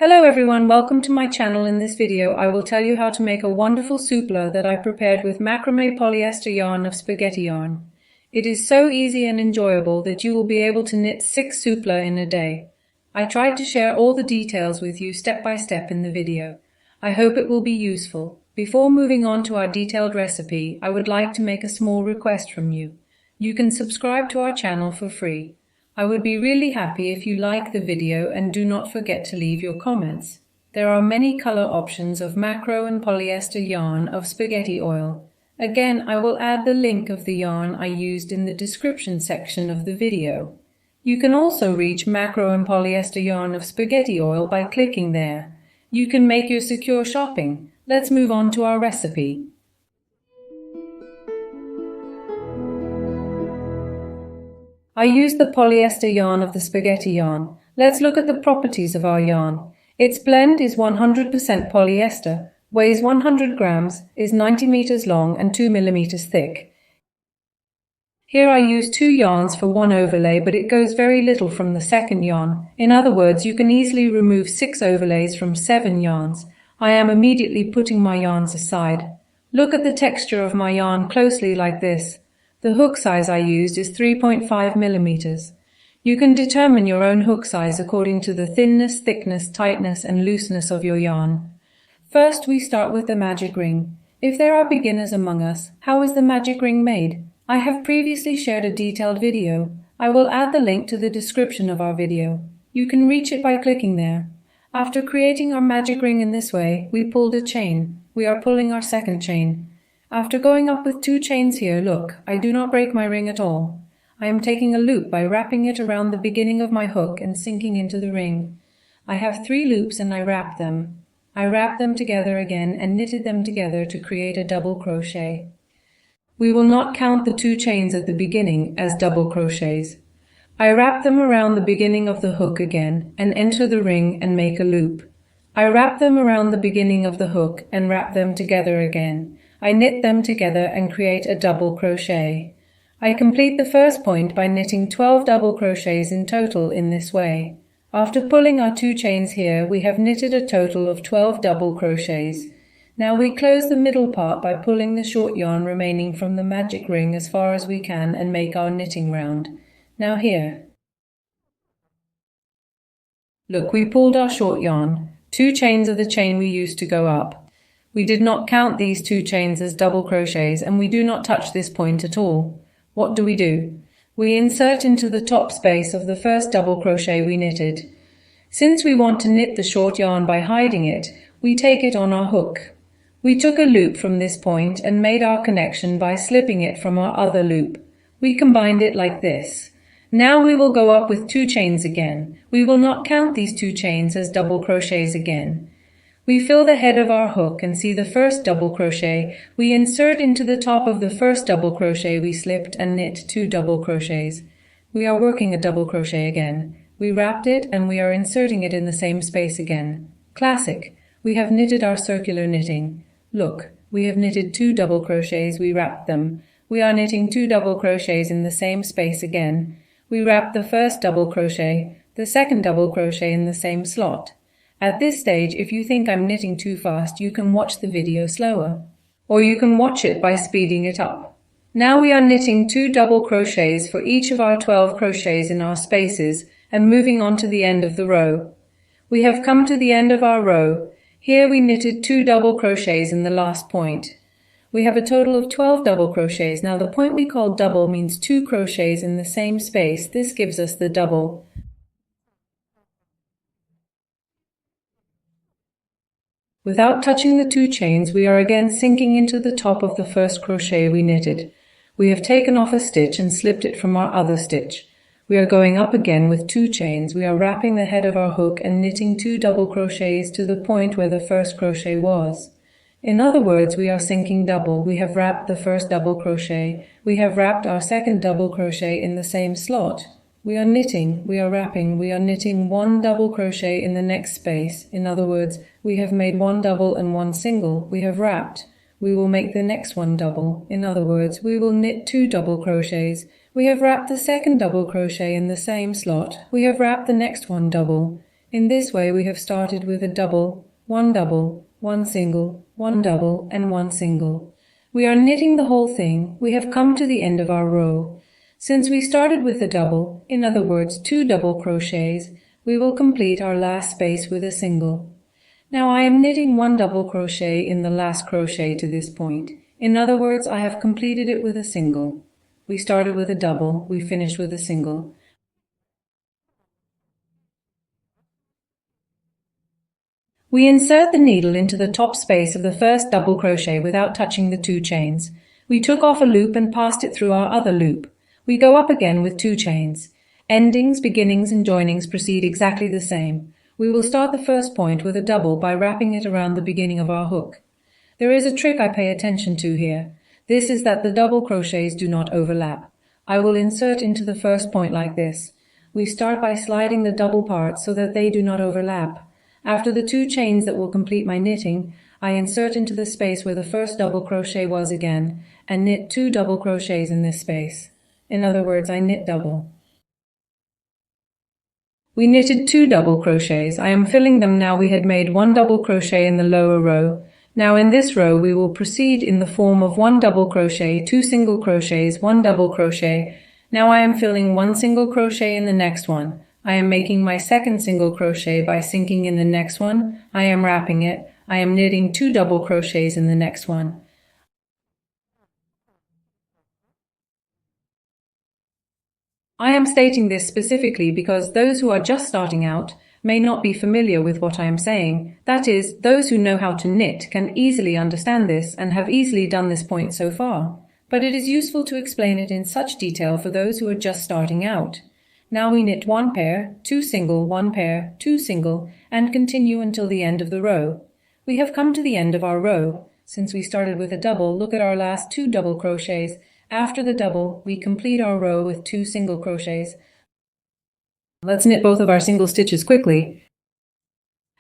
Hello everyone, welcome to my channel. In this video I will tell you how to make a wonderful Suppla that I prepared with macrame polyester yarn of spaghetti yarn. It is so easy and enjoyable that you will be able to knit 6 Suppla in a day. I tried to share all the details with you step by step in the video. I hope it will be useful. Before moving on to our detailed recipe, I would like to make a small request from you. You can subscribe to our channel for free. I would be really happy if you like the video and do not forget to leave your comments. There are many color options of macro and polyester yarn of spaghetti oil. Again, I will add the link of the yarn I used in the description section of the video. You can also reach macro and polyester yarn of spaghetti oil by clicking there. You can make your secure shopping. Let's move on to our recipe. I used the polyester yarn of the spaghetti yarn. Let's look at the properties of our yarn. Its blend is 100% polyester, weighs 100 grams, is 90 meters long and 2 millimeters thick. Here I use 2 yarns for one overlay, but it goes very little from the second yarn. In other words, you can easily remove 6 overlays from 7 yarns. I am immediately putting my yarns aside. Look at the texture of my yarn closely like this. The hook size I used is 3.5 millimeters. You can determine your own hook size according to the thinness, thickness, tightness and looseness of your yarn. First, we start with the magic ring. If there are beginners among us, how is the magic ring made? I have previously shared a detailed video. I will add the link to the description of our video. You can reach it by clicking there. After creating our magic ring in this way, we pulled a chain. We are pulling our second chain. After going up with 2 chains here, look, I do not break my ring at all. I am taking a loop by wrapping it around the beginning of my hook and sinking into the ring. I have 3 loops and I wrap them. I wrapped them together again and knitted them together to create a double crochet. We will not count the 2 chains at the beginning as double crochets. I wrap them around the beginning of the hook again and enter the ring and make a loop. I wrap them around the beginning of the hook and wrap them together again. I knit them together and create a double crochet. I complete the first point by knitting 12 double crochets in total in this way. After pulling our 2 chains here, we have knitted a total of 12 double crochets. Now we close the middle part by pulling the short yarn remaining from the magic ring as far as we can and make our knitting round. Now here. Look, we pulled our short yarn. 2 chains are the chain we used to go up. We did not count these 2 chains as double crochets and we do not touch this point at all. What do? We insert into the top space of the first double crochet we knitted. Since we want to knit the short yarn by hiding it, we take it on our hook. We took a loop from this point and made our connection by slipping it from our other loop. We combined it like this. Now we will go up with 2 chains again. We will not count these 2 chains as double crochets again. We fill the head of our hook and see the first double crochet. We insert into the top of the first double crochet we slipped and knit 2 double crochets. We are working a double crochet again. We wrapped it and we are inserting it in the same space again. Classic. We have knitted our circular knitting. Look, we have knitted 2 double crochets, we wrapped them. We are knitting 2 double crochets in the same space again. We wrap the first double crochet, the second double crochet in the same slot. At this stage, if you think I'm knitting too fast, you can watch the video slower, or you can watch it by speeding it up. Now we are knitting 2 double crochets for each of our 12 crochets in our spaces and moving on to the end of the row. We have come to the end of our row. Here we knitted 2 double crochets in the last point. We have a total of 12 double crochets. Now the point we call double means 2 crochets in the same space. This gives us the double. Without touching the 2 chains, we are again sinking into the top of the first crochet we knitted. We have taken off a stitch and slipped it from our other stitch. We are going up again with 2 chains. We are wrapping the head of our hook and knitting 2 double crochets to the point where the first crochet was. In other words, we are sinking double. We have wrapped the first double crochet. We have wrapped our second double crochet in the same slot. We are knitting, we are wrapping, we are knitting 1 double crochet in the next space. In other words, we have made 1 double and 1 single. We have wrapped. We will make the next one double. In other words, we will knit 2 double crochets. We have wrapped the second double crochet in the same slot. We have wrapped the next one double. In this way we have started with a double, one single, one double, and one single. We are knitting the whole thing. We have come to the end of our row. Since we started with a double, in other words 2 double crochets, we will complete our last space with a single. Now I am knitting 1 double crochet in the last crochet to this point. In other words, I have completed it with a single. We started with a double, we finished with a single. We insert the needle into the top space of the first double crochet without touching the 2 chains. We took off a loop and passed it through our other loop. We go up again with 2 chains. Endings, beginnings, and joinings proceed exactly the same. We will start the first point with a double by wrapping it around the beginning of our hook. There is a trick I pay attention to here. This is that the double crochets do not overlap. I will insert into the first point like this. We start by sliding the double parts so that they do not overlap. After the 2 chains that will complete my knitting, I insert into the space where the first double crochet was again, and knit 2 double crochets in this space. In other words, I knit double. We knitted 2 double crochets. I am filling them now. We had made 1 double crochet in the lower row. Now in this row we will proceed in the form of 1 double crochet, 2 single crochets, 1 double crochet. Now I am filling 1 single crochet in the next one. I am making my second single crochet by sinking in the next one. I am wrapping it. I am knitting 2 double crochets in the next one. I am stating this specifically because those who are just starting out may not be familiar with what I am saying. That is, those who know how to knit can easily understand this and have easily done this point so far. But it is useful to explain it in such detail for those who are just starting out. Now we knit 1 pair, 2 single, 1 pair, 2 single, and continue until the end of the row. We have come to the end of our row. Since we started with a double, look at our last 2 double crochets. After the double, we complete our row with 2 single crochets. Let's knit both of our single stitches quickly.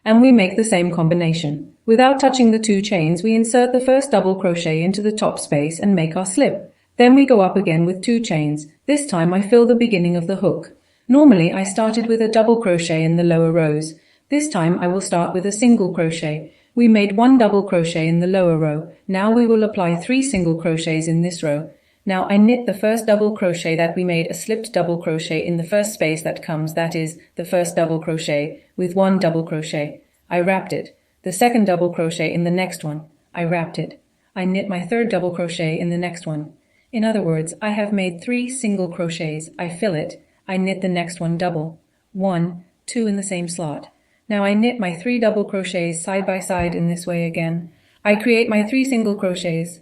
And we make the same combination. Without touching the 2 chains, we insert the first double crochet into the top space and make our slip. Then we go up again with 2 chains. This time I fill the beginning of the hook. Normally I started with a double crochet in the lower rows. This time I will start with a single crochet. We made 1 double crochet in the lower row. Now we will apply 3 single crochets in this row. Now I knit the first double crochet that we made a slipped double crochet in the first space that comes, that is, the first double crochet, with 1 double crochet. I wrapped it. The second double crochet in the next one. I wrapped it. I knit my third double crochet in the next one. In other words, I have made 3 single crochets. I fill it. I knit the next one double. 1, 2 in the same slot. Now I knit my 3 double crochets side by side in this way again. I create my 3 single crochets.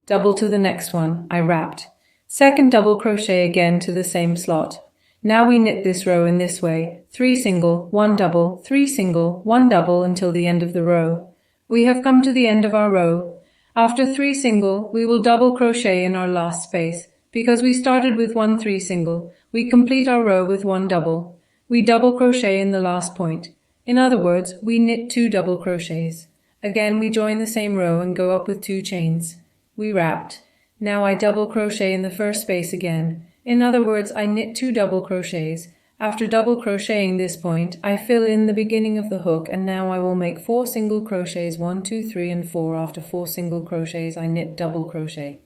Double to the next one. I wrapped. Second double crochet again to the same slot. Now we knit this row in this way. 3 single, 1 double, 3 single, 1 double until the end of the row. We have come to the end of our row. After 3 single, we will double crochet in our last space. Because we started with 1 3 single, we complete our row with 1 double. We double crochet in the last point. In other words, we knit 2 double crochets. Again, we join the same row and go up with 2 chains. We wrapped. Now I double crochet in the first space again. In other words, I knit 2 double crochets. After double crocheting this point, I fill in the beginning of the hook, and now I will make 4 single crochets, 1, 2, 3, and 4. After 4 single crochets, I knit double crochet.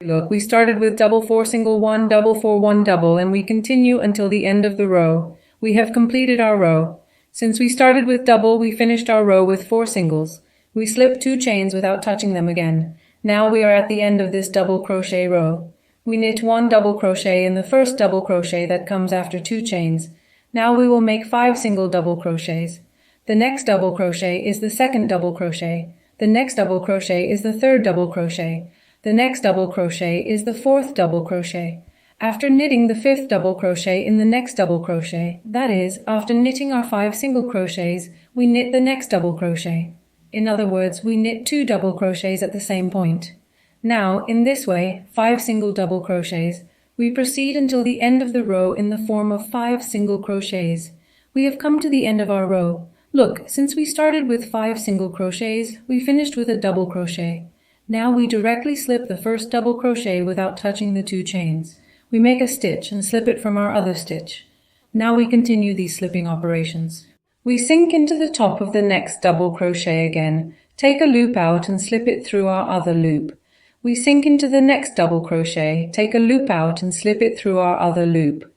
Look, we started with double 4 single, 1 double 4 1 double, and we continue until the end of the row. We have completed our row. Since we started with double, we finished our row with 4 singles. We slipped 2 chains without touching them again. Now we are at the end of this double crochet row. We knit 1 double crochet in the first double crochet that comes after 2 chains. Now we will make 5 single double crochets. The next double crochet is the second double crochet. The next double crochet is the third double crochet. The next double crochet is the fourth double crochet. After knitting the 5th double crochet in the next double crochet, that is, after knitting our 5 single crochets, we knit the next double crochet. In other words, we knit 2 double crochets at the same point. Now, in this way, 5 single double crochets, we proceed until the end of the row in the form of 5 single crochets. We have come to the end of our row. Look, since we started with 5 single crochets, we finished with a double crochet. Now we directly slip the first double crochet without touching the 2 chains. We make a stitch and slip it from our other stitch. Now we continue these slipping operations. We sink into the top of the next double crochet again, take a loop out and slip it through our other loop. We sink into the next double crochet, take a loop out and slip it through our other loop.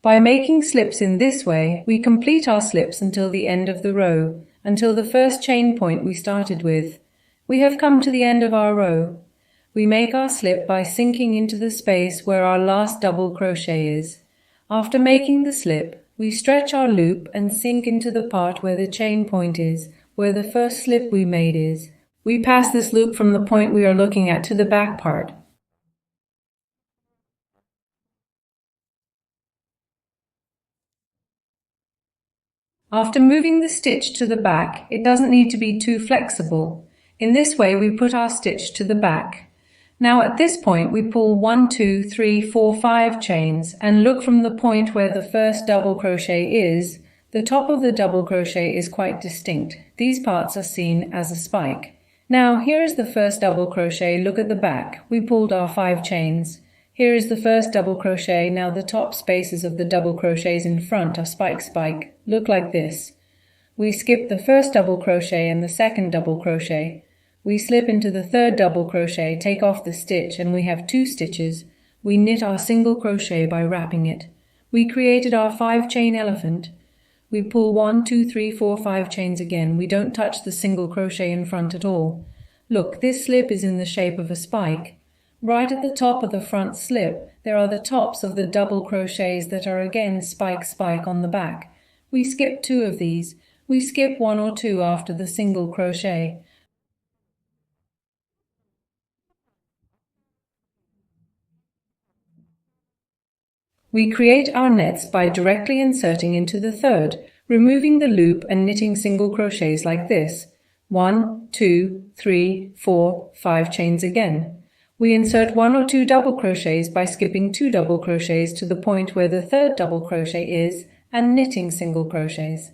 By making slips in this way, we complete our slips until the end of the row, until the first chain point we started with. We have come to the end of our row. We make our slip by sinking into the space where our last double crochet is. After making the slip, we stretch our loop and sink into the part where the chain point is, where the first slip we made is. We pass this loop from the point we are looking at to the back part. After moving the stitch to the back, it doesn't need to be too flexible. In this way, we put our stitch to the back. Now at this point, we pull 1, 2, 3, 4, 5 chains and look from the point where the first double crochet is. The top of the double crochet is quite distinct. These parts are seen as a spike. Now here is the first double crochet. Look at the back. We pulled our 5 chains. Here is the first double crochet. Now the top spaces of the double crochets in front are spike. Look like this. We skip the first double crochet and the second double crochet. We slip into the third double crochet, take off the stitch, and we have 2 stitches. We knit our single crochet by wrapping it. We created our 5 chain elephant. We pull 1, 2, 3, 4, 5 chains again. We don't touch the single crochet in front at all. Look, this slip is in the shape of a spike. Right at the top of the front slip, there are the tops of the double crochets that are again spike on the back. We skip 2 of these. We skip 1 or 2 after the single crochet. We create our nets by directly inserting into the third, removing the loop and knitting single crochets like this. 1, 2, 3, 4, 5 chains again. We insert 1 or 2 double crochets by skipping 2 double crochets to the point where the third double crochet is and knitting single crochets.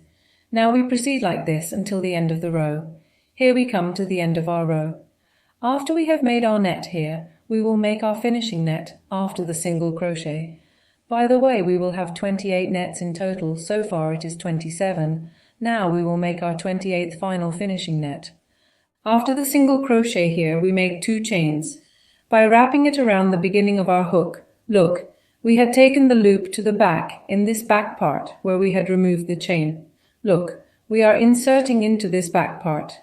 Now we proceed like this until the end of the row. Here we come to the end of our row. After we have made our net here, we will make our finishing net after the single crochet. By the way, we will have 28 nets in total. So far it is 27. Now we will make our 28th final finishing net. After the single crochet here, we make 2 chains. By wrapping it around the beginning of our hook, look, we had taken the loop to the back in this back part where we had removed the chain. Look, we are inserting into this back part.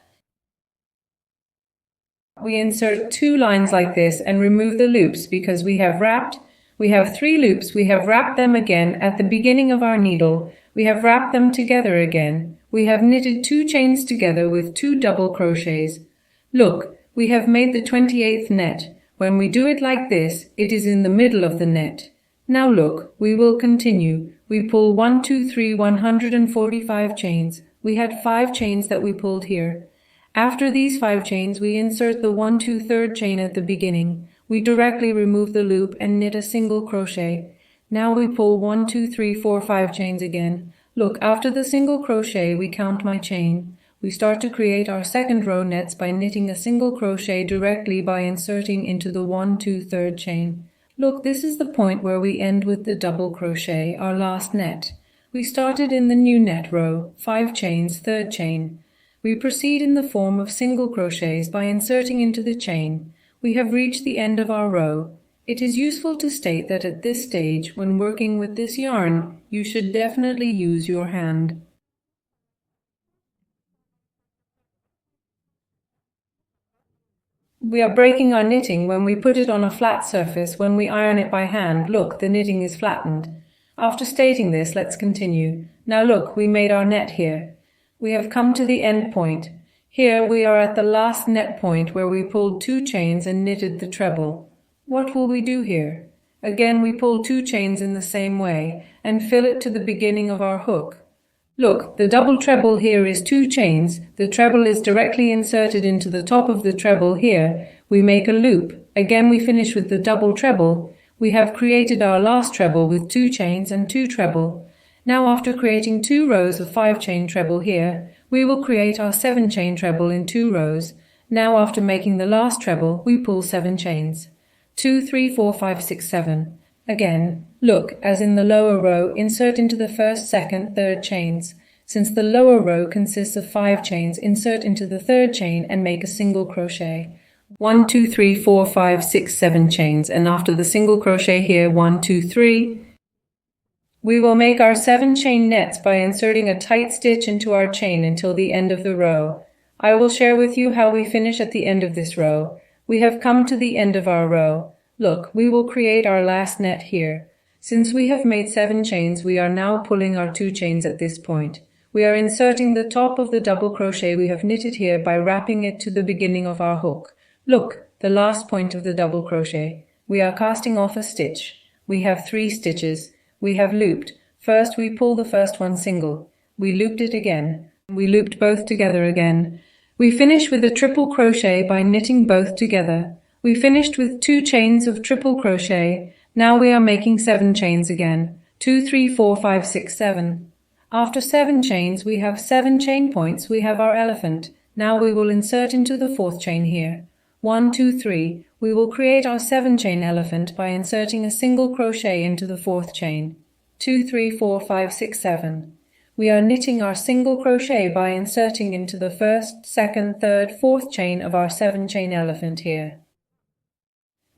We insert 2 lines like this and remove the loops because we have 3 loops. We have wrapped them again at the beginning of our needle. We have wrapped them together again. We have knitted 2 chains together with 2 double crochets. Look, we have made the 28th net. When we do it like this, it is in the middle of the net. Now look, we will continue. We pull 1, 2, 3, 145 chains. We had 5 chains that we pulled here. After these 5 chains, we insert the 1, 2, 3rd chain at the beginning. We directly remove the loop and knit a single crochet. Now we pull 1, 2, 3, 4, 5 chains again. Look, after the single crochet, we count my chain. We start to create our second row nets by knitting a single crochet directly by inserting into the 1, 2, 3rd chain. Look, this is the point where we end with the double crochet, our last net. We started in the new net row, 5 chains, 3rd chain. We proceed in the form of single crochets by inserting into the chain. We have reached the end of our row. It is useful to state that at this stage, when working with this yarn, you should definitely use your hand. We are breaking our knitting when we put it on a flat surface. When we iron it by hand, look, the knitting is flattened. After stating this, let's continue. Now look, we made our net here. We have come to the end point. Here we are at the last net point where we pulled 2 chains and knitted the treble. What will we do here? Again, we pull 2 chains in the same way and fill it to the beginning of our hook. Look, the double treble here is 2 chains. The treble is directly inserted into the top of the treble here. We make a loop. Again, we finish with the double treble. We have created our last treble with 2 chains and 2 treble. Now after creating 2 rows of 5 chain treble here, We will create our 7-chain treble in 2 rows. Now after making the last treble, we pull 7 chains. 2, 3, 4, 5, 6, 7. Again, look, as in the lower row, insert into the first, second, third chains. Since the lower row consists of 5 chains, insert into the third chain and make a single crochet. 1, 2, 3, 4, 5, 6, 7 chains, and after the single crochet here, 1, 2, 3, we will make our 7 chain nets by inserting a tight stitch into our chain until the end of the row. I will share with you how we finish at the end of this row. We have come to the end of our row. Look, we will create our last net here. Since we have made 7 chains, we are now pulling our 2 chains at this point. We are inserting the top of the double crochet we have knitted here by wrapping it to the beginning of our hook. Look, the last point of the double crochet. We are casting off a stitch. We have 3 stitches. We have looped. First we pull the first one single. We looped it again. We looped both together again. We finish with a triple crochet by knitting both together. We finished with 2 chains of triple crochet. Now we are making 7 chains again. 2, 3, 4, 5, 6, 7. After 7 chains, we have 7 chain points. We have our elephant. Now we will insert into the 4th chain here. 1, 2, 3. We will create our 7-chain elephant by inserting a single crochet into the 4th chain. 2, 3, 4, 5, 6, 7. We are knitting our single crochet by inserting into the 1st, 2nd, 3rd, 4th chain of our 7-chain elephant here.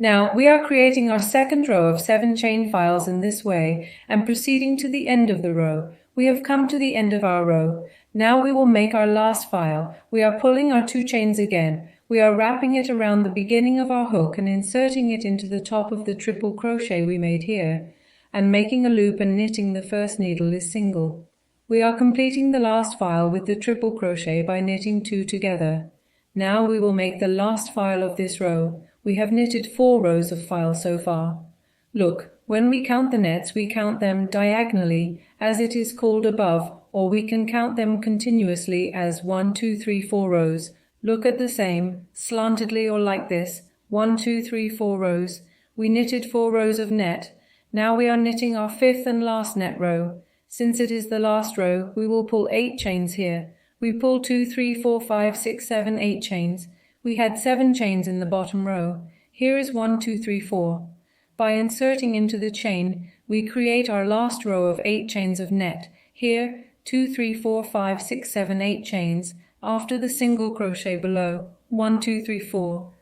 Now we are creating our 2nd row of 7 chain files in this way and proceeding to the end of the row. We have come to the end of our row. Now we will make our last file. We are pulling our 2 chains again. We are wrapping it around the beginning of our hook and inserting it into the top of the triple crochet we made here, and making a loop and knitting the first needle is single. We are completing the last file with the triple crochet by knitting 2 together. Now we will make the last file of this row. We have knitted 4 rows of files so far. Look, when we count the nets, we count them diagonally, as it is called above, or we can count them continuously as 1, 2, 3, 4 rows. Look at the same, slantedly or like this, 1, 2, 3, 4 rows. We knitted 4 rows of net. Now we are knitting our 5th and last net row. Since it is the last row, we will pull 8 chains here. We pull 2, 3, 4, 5, 6, 7, 8 chains. We had 7 chains in the bottom row. Here is 1, 2, 3, 4. By inserting into the chain, we create our last row of 8 chains of net. Here, 2, 3, 4, 5, 6, 7, 8 chains. After the single crochet below, 1, 2, 3, 4.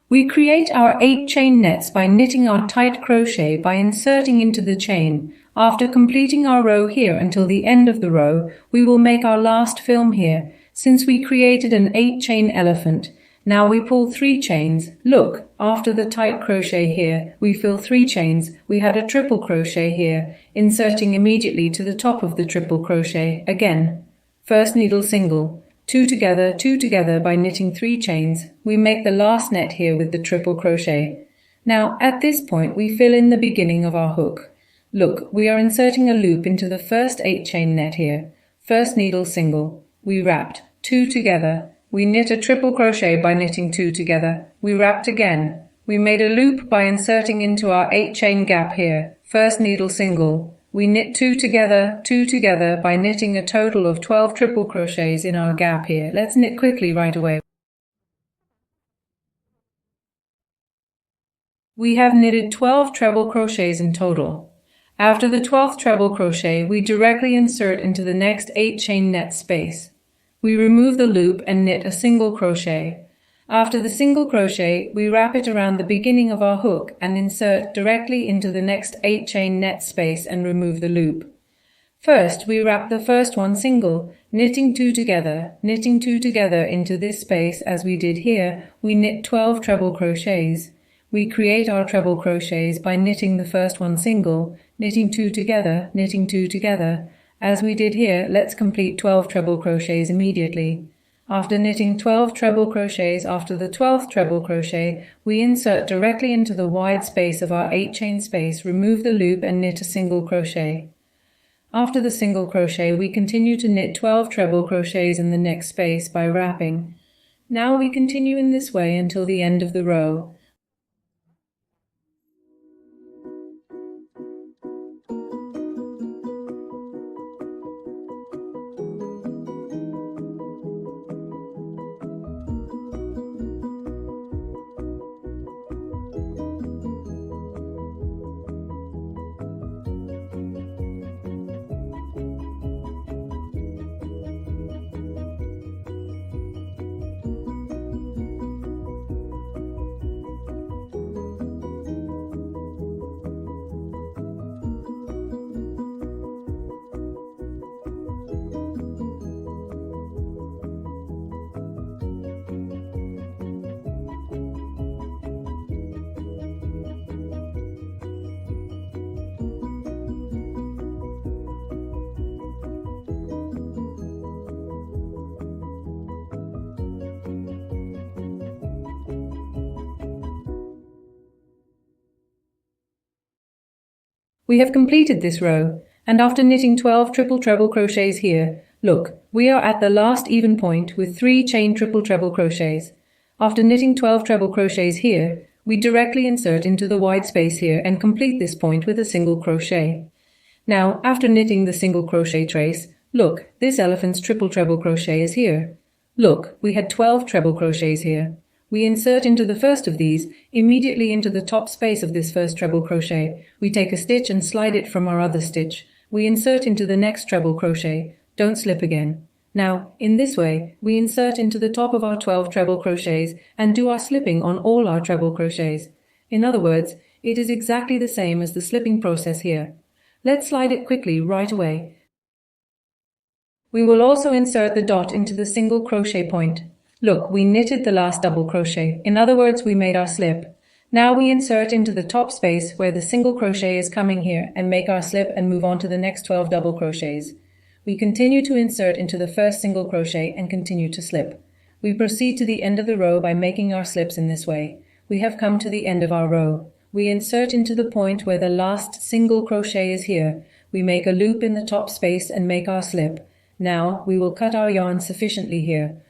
We create our 8 chain nets by knitting our tight crochet by inserting into the chain. After completing our row here until the end of the row, we will make our last film here, since we created an 8 chain elephant. Now we pull 3 chains. Look, after the tight crochet here, we fill 3 chains. We had a triple crochet here, inserting immediately to the top of the triple crochet. Again, first needle single. 2 together by knitting 3 chains. We make the last net here with the triple crochet. Now at this point we fill in the beginning of our hook. Look, we are inserting a loop into the first 8 chain net here. First needle single. We wrapped. 2 together. We knit a triple crochet by knitting 2 together. We wrapped again. We made a loop by inserting into our 8 chain gap here. First needle single. We knit 2 together by knitting a total of 12 triple crochets in our gap here. Let's knit quickly right away. We have knitted 12 treble crochets in total. After the 12th treble crochet, we directly insert into the next 8 chain net space. We remove the loop and knit a single crochet. After the single crochet, we wrap it around the beginning of our hook and insert directly into the next 8 chain net space and remove the loop. First, we wrap the first one single, knitting 2 together into this space as we did here. We knit 12 treble crochets. We create our treble crochets by knitting the first one single, knitting 2 together. As we did here, let's complete 12 treble crochets immediately. After knitting 12 treble crochets after the 12th treble crochet, we insert directly into the wide space of our 8 chain space, remove the loop and knit a single crochet. After the single crochet, we continue to knit 12 treble crochets in the next space by wrapping. Now we continue in this way until the end of the row. We have completed this row, and after knitting 12 triple treble crochets here, look, we are at the last even point with 3 chain triple treble crochets. After knitting 12 treble crochets here, we directly insert into the wide space here and complete this point with a single crochet. Now, after knitting the single crochet trace, look, this elephant's triple treble crochet is here. Look, we had 12 treble crochets here. We insert into the first of these, immediately into the top space of this first treble crochet. We take a stitch and slide it from our other stitch. We insert into the next treble crochet. Don't slip again. Now, in this way, we insert into the top of our 12 treble crochets and do our slipping on all our treble crochets. In other words, it is exactly the same as the slipping process here. Let's slide it quickly right away. We will also insert the dot into the single crochet point. Look, we knitted the last double crochet. In other words, we made our slip. Now we insert into the top space where the single crochet is coming here and make our slip and move on to the next 12 double crochets. We continue to insert into the first single crochet and continue to slip. We proceed to the end of the row by making our slips in this way. We have come to the end of our row. We insert into the point where the last single crochet is here. We make a loop in the top space and make our slip. Now we will cut our yarn sufficiently here.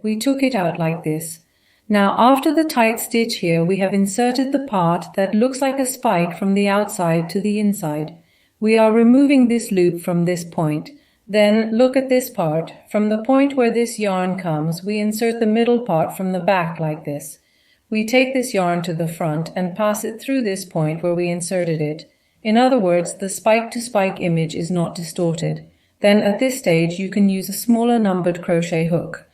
We took it out like this. Now after the tight stitch here, we have inserted the part that looks like a spike from the outside to the inside. We are removing this loop from this point. Then look at this part. From the point where this yarn comes, we insert the middle part from the back like this. We take this yarn to the front and pass it through this point where we inserted it. In other words, the spike to spike image is not distorted. Then at this stage you can use a smaller numbered crochet hook.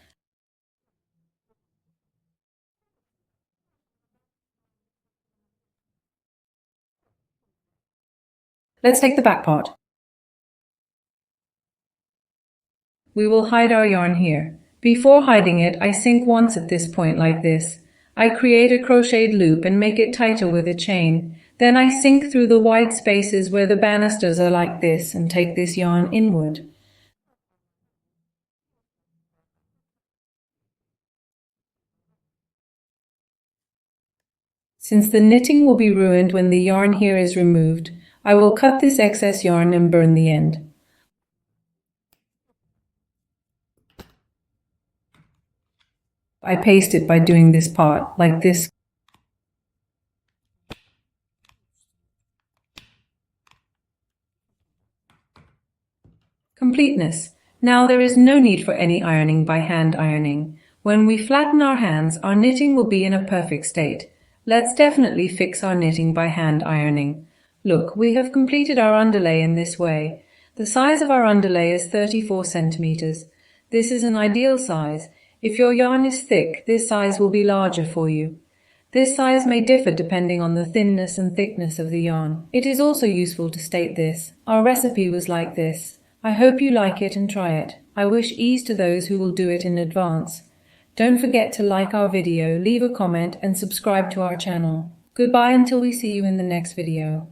Let's take the back part. We will hide our yarn here. Before hiding it, I sink once at this point like this. I create a crocheted loop and make it tighter with a chain. Then I sink through the wide spaces where the banisters are like this and take this yarn inward. Since the knitting will be ruined when the yarn here is removed, I will cut this excess yarn and burn the end. I paste it by doing this part, like this. Completeness. Now there is no need for any ironing by hand ironing. When we flatten our hands, our knitting will be in a perfect state. Let's definitely fix our knitting by hand ironing. Look, we have completed our underlay in this way. The size of our underlay is 34 centimeters. This is an ideal size. If your yarn is thick, this size will be larger for you. This size may differ depending on the thinness and thickness of the yarn. It is also useful to state this. Our recipe was like this. I hope you like it and try it. I wish ease to those who will do it in advance. Don't forget to like our video, leave a comment and subscribe to our channel. Goodbye until we see you in the next video.